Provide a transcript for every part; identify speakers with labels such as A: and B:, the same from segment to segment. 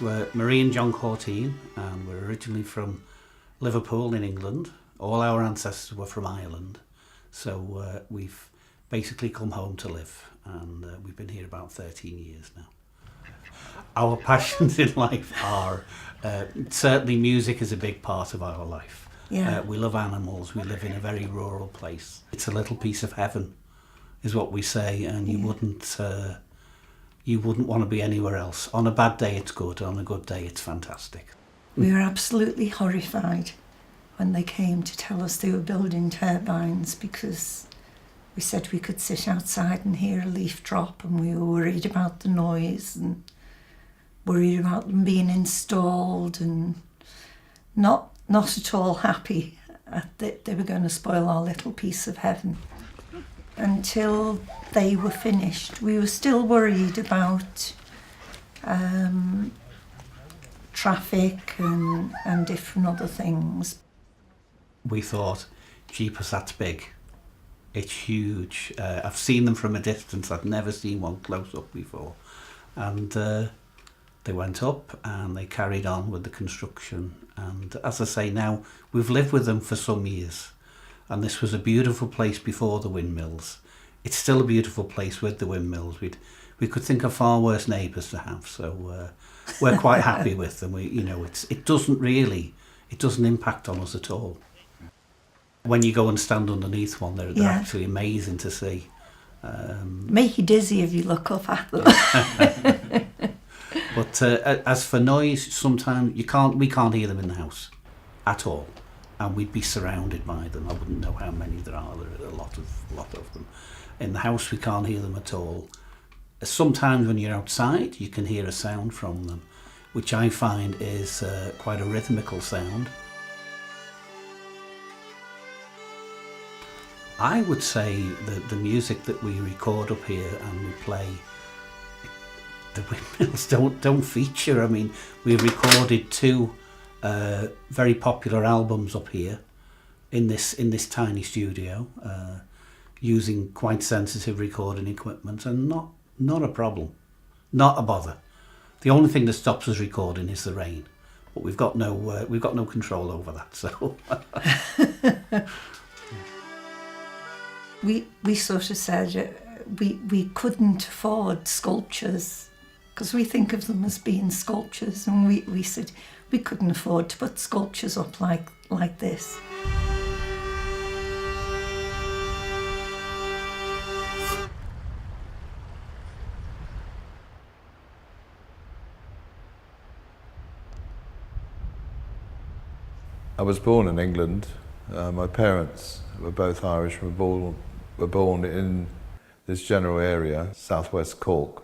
A: We're Marie and John Courtine, and we're originally from Liverpool in England. All our ancestors were from Ireland, so we've basically come home to live, and we've been here about 13 years now. Our passions in life are, certainly music is a big part of our life.
B: Yeah.
A: We love animals, we live in a very rural place. It's a little piece of heaven, is what we say, and you wouldn't want to be anywhere else. On a bad day it's good, on a good day it's fantastic.
B: We were absolutely horrified when they came to tell us they were building turbines, because we said we could sit outside and hear a leaf drop, and we were worried about the noise and worried about them being installed, and not at all happy that they were going to spoil our little piece of heaven. Until they were finished, we were still worried about traffic and different other things.
A: We thought, jeepers, that's big. It's huge. I've seen them from a distance. I've never seen one close up before. And they went up and they carried on with the construction. And as I say now, we've lived with them for some years. And this was a beautiful place before the windmills. It's still a beautiful place with the windmills. We could think of far worse neighbours to have, so we're quite happy with them. It doesn't impact on us at all. When you go and stand underneath one, they're actually amazing to see.
B: Make you dizzy if you look up at them.
A: But as for noise, sometimes we can't hear them in the house at all. And we'd be surrounded by them. I wouldn't know how many there are. There are a lot of them. In the house, we can't hear them at all. Sometimes when you're outside, you can hear a sound from them, which I find is quite a rhythmical sound. I would say that the music that we record up here and we play, the windmills don't feature. I mean, we recorded two very popular albums up here in this tiny studio, using quite sensitive recording equipment, and not a problem, not a bother. The only thing that stops us recording is the rain, but we've got no control over that. So
B: we sort of said we couldn't afford sculptures, because we think of them as being sculptures, and we said we couldn't afford to put sculptures up like this.
C: I was born in England. My parents were both Irish and were born in this general area, southwest Cork.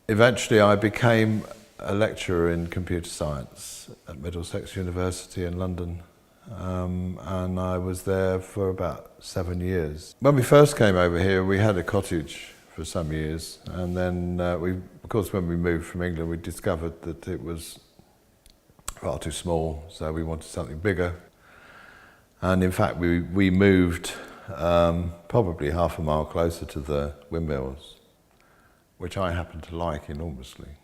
C: Eventually I became a lecturer in computer science at Middlesex University in London, and I was there for about 7 years. When we first came over here, we had a cottage for some years, and then of course when we moved from England, we discovered that it was far too small, so we wanted something bigger. And in fact we moved probably half a mile closer to the windmills, which I happen to like enormously.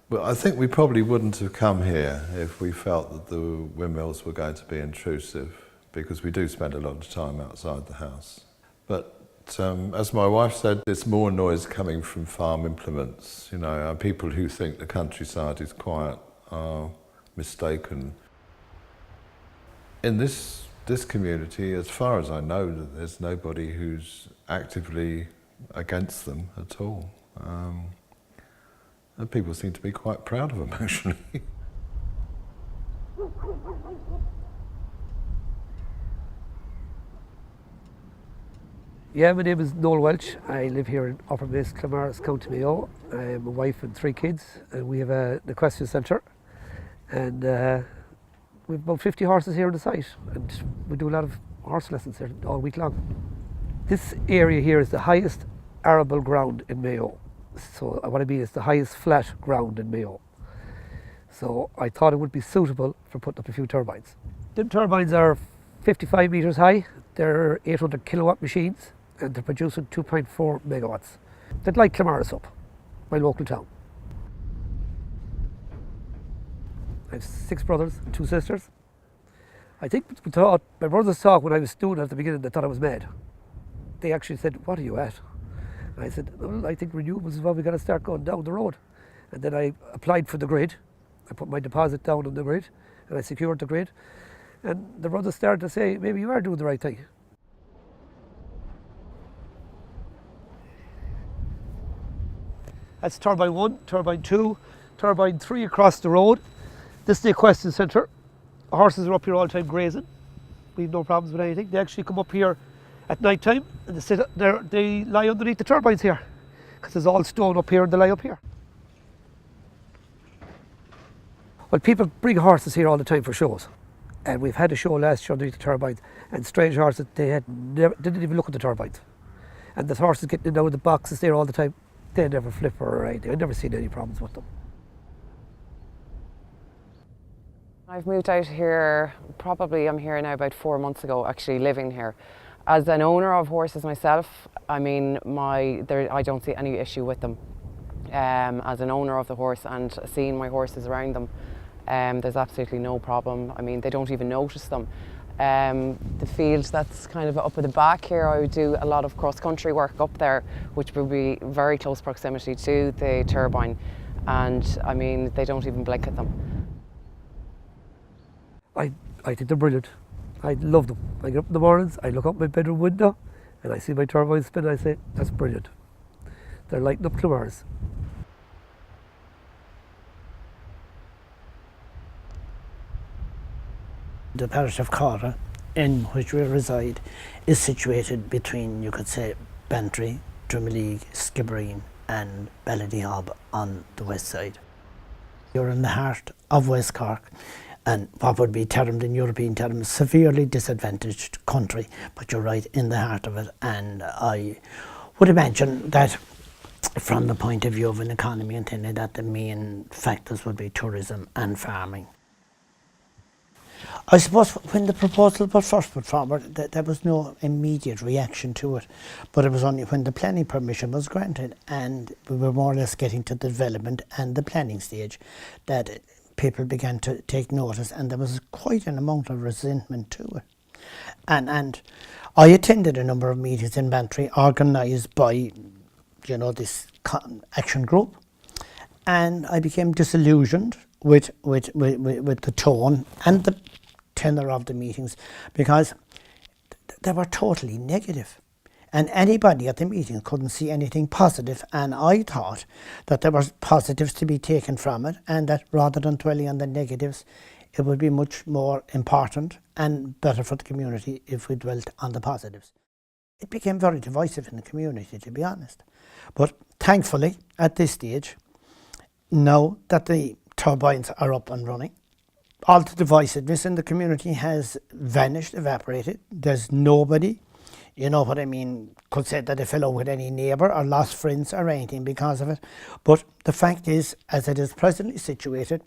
C: But I think we probably wouldn't have come here if we felt that the windmills were going to be intrusive, because we do spend a lot of time outside the house. But as my wife said, there's more noise coming from farm implements. People who think the countryside is quiet are mistaken. In this community, as far as I know, there's nobody who's actively against them at all. And people seem to be quite proud of them, actually.
D: Yeah, my name is Noel Welch. I live here in Upper Mace, Clamars, County Mayo. I have a wife and 3 kids, and we have an equestrian centre. And we have about 50 horses here on the site, and we do a lot of horse lessons here all week long. This area here is the highest arable ground in Mayo. So what I mean is the highest flat ground in Mayo. So I thought it would be suitable for putting up a few turbines. The turbines are 55 metres high. They're 800 kilowatt machines, and they're producing 2.4 megawatts. They'd light Clamars up, my local town. I have 6 brothers and 2 sisters. I think my brothers thought when I was doing it at the beginning, they thought I was mad. They actually said, "What are you at?" And I said, "Well, I think renewables is what we got to start going down the road." And then I applied for the grid. I put my deposit down on the grid and I secured the grid. And the brothers started to say, "Maybe you are doing the right thing." That's turbine 1, turbine 2, turbine 3 across the road. This is the equestrian centre. Horses are up here all the time grazing. We have no problems with anything. They actually come up here at night time and they sit there, they lie underneath the turbines here because there's all stone up here and they lie up here. Well, people bring horses here all the time for shows, and we've had a show last year underneath the turbines, and strange horses, didn't even look at the turbines, and the horses getting in and out of the boxes there all the time. They never flip or anything. I've never seen any problems with them.
E: I've moved out here, I'm here now about 4 months ago, actually living here. As an owner of horses myself, I mean, I don't see any issue with them. As an owner of the horse and seeing my horses around them, there's absolutely no problem. I mean, they don't even notice them. The field that's kind of up at the back here, I would do a lot of cross-country work up there, which would be very close proximity to the turbine, and I mean, they don't even blink at them.
D: I think they're brilliant. I love them. I get up in the mornings, I look out my bedroom window and I see my turbine spin and I say, "That's brilliant." They're lighting up Clamars.
F: The parish of Cork, in which we reside, is situated between, you could say, Bantry, Drumleague, Skibbereen and Ballydehob on the west side. You're in the heart of West Cork, and what would be termed in European terms severely disadvantaged country, but you're right in the heart of it, and I would imagine that from the point of view of an economy and things like that, the main factors would be tourism and farming. I suppose when the proposal was first put forward, there was no immediate reaction to it, but it was only when the planning permission was granted and we were more or less getting to the development and the planning stage that people began to take notice, and there was quite an amount of resentment to it. And I attended a number of meetings in Bantry organised by, this action group, and I became disillusioned with the tone and the tenor of the meetings, because they were totally negative, and anybody at the meeting couldn't see anything positive, and I thought that there were positives to be taken from it, and that rather than dwelling on the negatives, it would be much more important and better for the community if we dwelt on the positives. It became very divisive in the community, to be honest, but thankfully at this stage, now that the turbines are up and running, all the divisiveness in the community has vanished, evaporated. There's nobody, could say that they fell out with any neighbour or lost friends or anything because of it. But the fact is, as it is presently situated,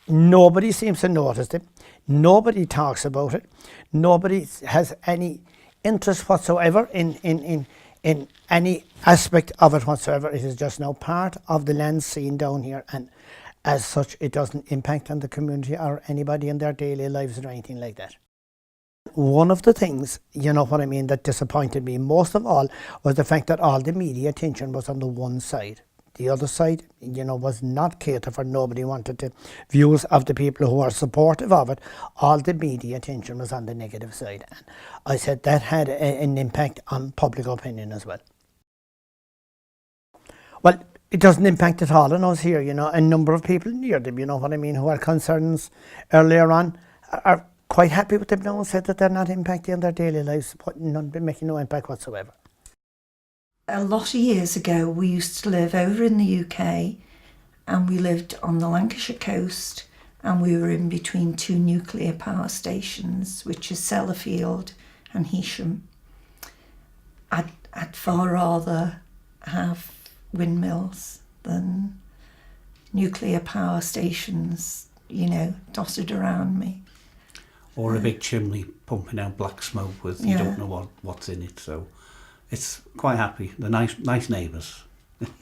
F: nobody seems to notice it. Nobody talks about it. Nobody has any interest whatsoever in any aspect of it whatsoever. It is just now part of the land scene down here, and as such, it doesn't impact on the community or anybody in their daily lives or anything like that. One of the things, that disappointed me most of all was the fact that all the media attention was on the one side. The other side, was not catered for. Nobody wanted the views of the people who are supportive of it. All the media attention was on the negative side. And I said that had an impact on public opinion as well. Well, it doesn't impact at all on us here, a number of people near them, who had concerns earlier on are quite happy with them now and said that they're not impacting on their daily lives, making no impact whatsoever.
B: A lot of years ago, we used to live over in the UK, and we lived on the Lancashire coast, and we were in between 2 nuclear power stations, which is Sellafield and Heysham. I'd far rather have windmills than nuclear power stations, dotted around me.
A: Or a big chimney pumping out black smoke with you don't know what's in it. So it's quite happy. They're nice neighbours.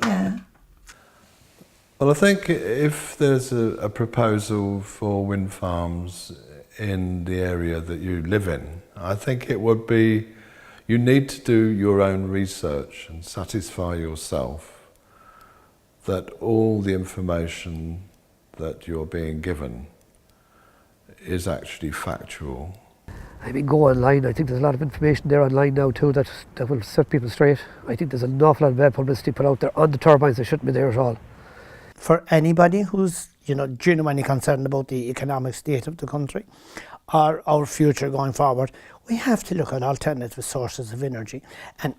B: Yeah.
C: Well, I think if there's a proposal for wind farms in the area that you live in, I think it would be, you need to do your own research and satisfy yourself that all the information that you're being given is actually factual.
D: I mean, go online. I think there's a lot of information there online now too that will set people straight. I think there's an awful lot of bad publicity put out there on the turbines that shouldn't be there at all.
F: For anybody who's genuinely concerned about the economic state of the country or our future going forward, we have to look at alternative sources of energy. And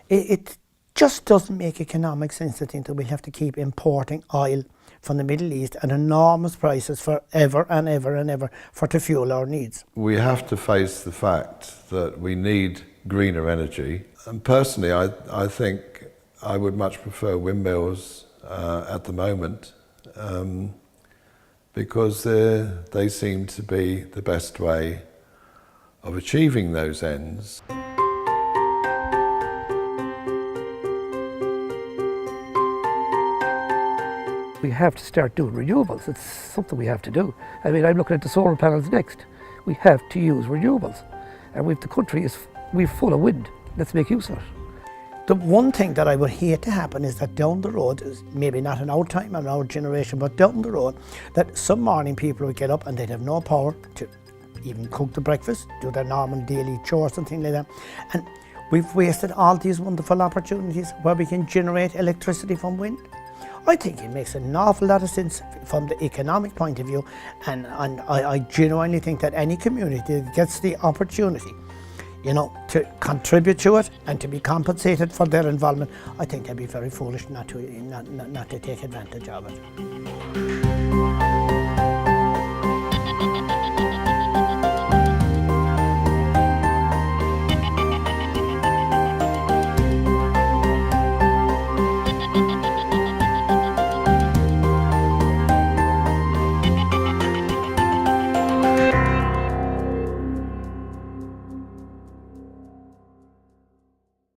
F: it just doesn't make economic sense to think that we have to keep importing oil from the Middle East at enormous prices forever and ever and ever to fuel our needs.
C: We have to face the fact that we need greener energy. And personally, I think I would much prefer windmills at the moment because they seem to be the best way of achieving those ends.
D: We have to start doing renewables. It's something we have to do. I mean, I'm looking at the solar panels next. We have to use renewables. And the country we're full of wind. Let's make use of it.
F: The one thing that I would hate to happen is that down the road, maybe not in our time and our generation, but down the road, that some morning people would get up and they'd have no power to even cook the breakfast, do their normal daily chores and things like that. And we've wasted all these wonderful opportunities where we can generate electricity from wind. I think it makes an awful lot of sense from the economic point of view, and I genuinely think that any community that gets the opportunity to contribute to it and to be compensated for their involvement, I think they'd be very foolish not to take advantage of it.